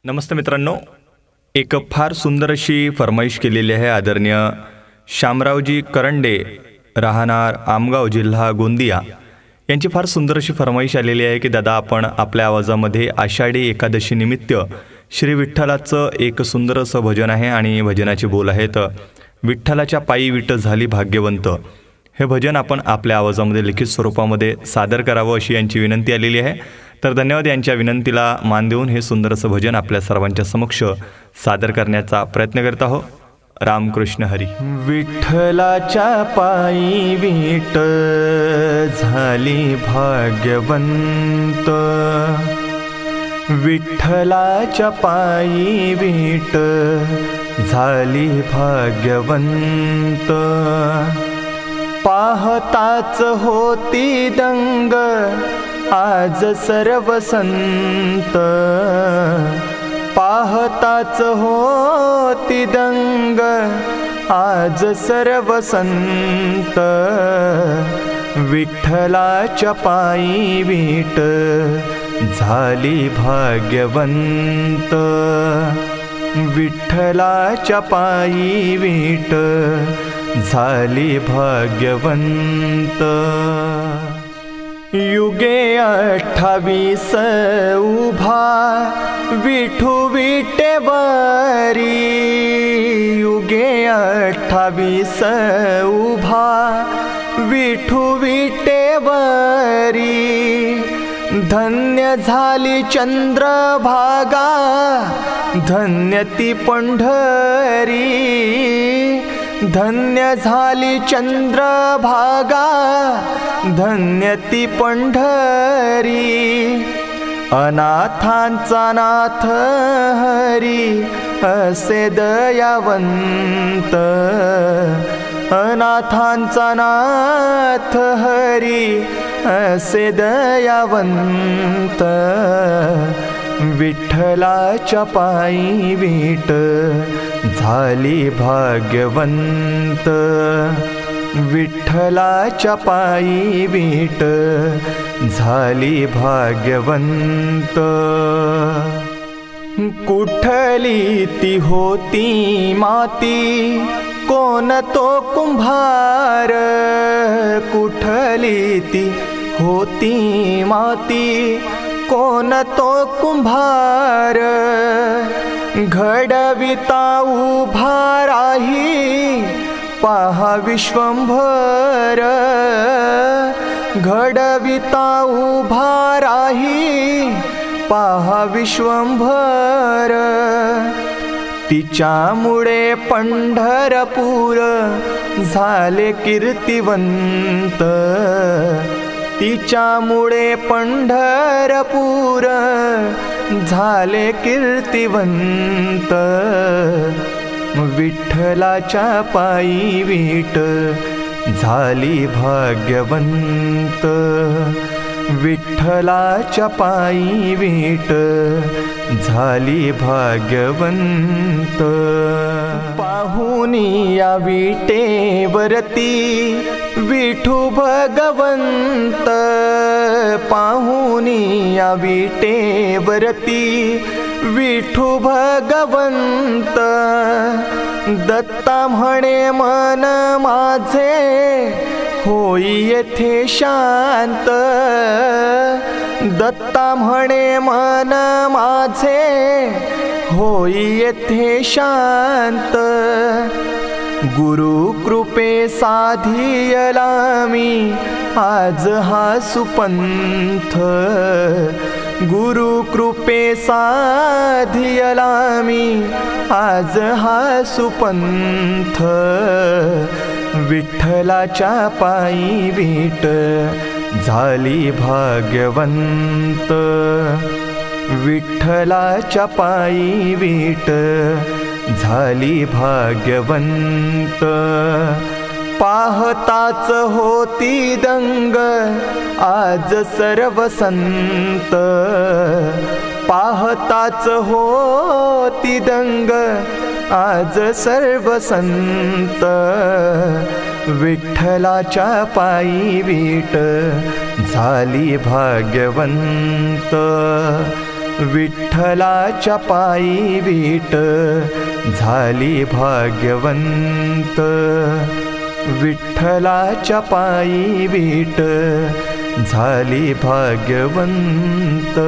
नमस्ते मित्रांनो, एक फार सुंदर अशी फरमाईश केलेली आहे आदरणीय शामरावजी करंडे, राहणार आमगाव, जिल्हा गोंदिया यांची फार सुंदर अशी फरमाईश आलेली आहे की दादा आपण आपल्या आवाजामध्ये आषाढी एकादशी निमित्त श्री विठ्ठलाचं एक सुंदर असं भजन आहे आणि भजनाचे बोल आहेत, विठ्ठलाच्या पायी विठ झाली भाग्यवंत. हे भजन आपण आपल्या आवाजामध्ये लिखित स्वरूपामध्ये सादर करावं अशी यांची विनंती आलेली आहे. तर धन्यवाद. यांच्या विनंतीला मान देऊन हे सुंदर असं भजन आपल्या सर्वांच्या समक्ष सादर करण्याचा प्रयत्न करत आहोत. रामकृष्ण हरी. विठ्ठलाच्या पायी विठ झाली भाग्यवंत, विठ्ठलाच्या पायी विठ झाली भाग्यवंत. पाहताच होती दंग आज सर्व संत, पाहताच होती दंग आज सर्व संत. विठ्ठलाच्या पायी विठ झाली भाग्यवंत, विठ्ठलाच्या पायी विठ झाली भाग्यवंत. युगे 28 उभा विठू विटेवरी, युगे 28 उभा विठू विटेवरी. धन्य झाली चंद्रभागा, धन्य ती पंढरी, धन्य झाली चंद्रभागा, धन्य ती पंढरी. अनाथांचा नाथ हरी असे दयावंत, अनाथांचा नाथ हरी असे दयावंत. विठ्ठलाच्या पायी विठ झाली भाग्यवंत, विठ्ठलाच्या पायी विठ झाली भाग्यवंत. कुठली ती होती माती कोण तो कुंभार, कुठली ती होती माती कोण तो कुंभार. घडविता उभा राही पहा विश्वंभर, घडविता उभा राही पहा विश्वंभर. तिच्यामुळे पंढरपूर झाले कीर्तिवंत, तिच्यामुळे पंढरपूर झाले कीर्तिवंत. विठ्ठलाच्या पायी विठ झाली भाग्यवंत, विठ्ठलाच्या पायी विठ झाली भाग्यवंत. पाहुनी या विटेवरती विठू भगवंत, पाहुनी या विटेवरती विठू भगवंत. दत्ता म्हणे मन माझे होई येथे शांत, दत्ता म्हणे मन माझे होई येथे शांत. गुरु कृपे साधियला मी आज हा सुपंथ, गुरु कृपे साधियला मी आज हा सुपंथ. विठ्ठलाच्या पायी विठ झाली भाग्यवंत, विठ्ठलाच्या पायी विठ झाली भाग्यवंत. पाहताच होती दंग आज सर्व संत, पाहताच होती दंग आज सर्व संत. विठ्ठलाच्या पायी विठ झाली भाग्यवंत, विठ्ठलाच्या पायी वीट झाली भाग्यवंत, विठ्ठलाच्या पायी वीट झाली भाग्यवंत.